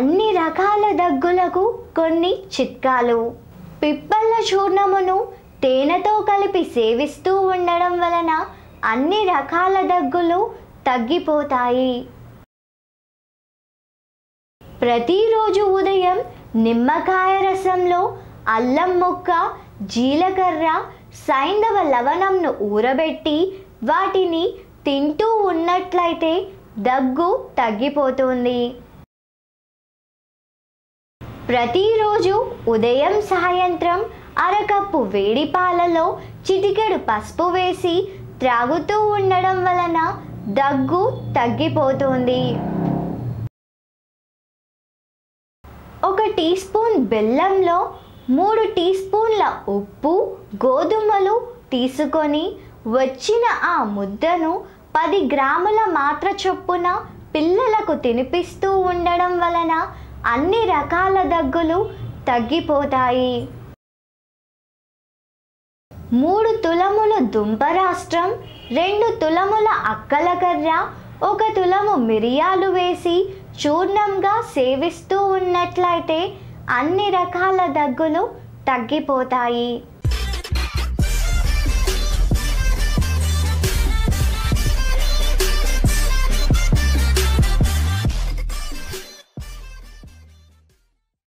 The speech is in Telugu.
అన్ని రకాల దగ్గులకు కొన్ని చిట్కాలు. పిప్పళ్ళ చూర్ణమును తేనెతో కలిపి సేవిస్తూ ఉండడం వలన అన్ని రకాల దగ్గులు తగ్గిపోతాయి. ప్రతిరోజు ఉదయం నిమ్మకాయ రసంలో అల్లం ముక్క, జీలకర్ర, సైంధవ లవణంను ఊరబెట్టి వాటిని తింటూ ఉన్నట్లయితే దగ్గు తగ్గిపోతుంది. ప్రతిరోజు ఉదయం సాయంత్రం అరకప్పు వేడి పాలలో చిటికెడు పసుపు వేసి త్రాగుతూ ఉండడం వలన దగ్గు తగ్గిపోతుంది. 1 టీ స్పూన్ బెల్లంలో 3 టీ స్పూన్ల ఉప్పు, గోధుమలు తీసుకొని వచ్చిన ఆ ముద్దను 10 గ్రాముల మాత్ర చొప్పున పిల్లలకు తినిపిస్తూ ఉండడం వలన అన్ని రకాల దగ్గులు తగ్గిపోతాయి. 3 తులముల దుంపరాష్ట్రం, 2 తులముల అక్కలకర్ర, 1 తులము మిరియాలు వేసి చూర్ణంగా సేవిస్తూ ఉన్నట్లయితే అన్ని రకాల దగ్గులు తగ్గిపోతాయి.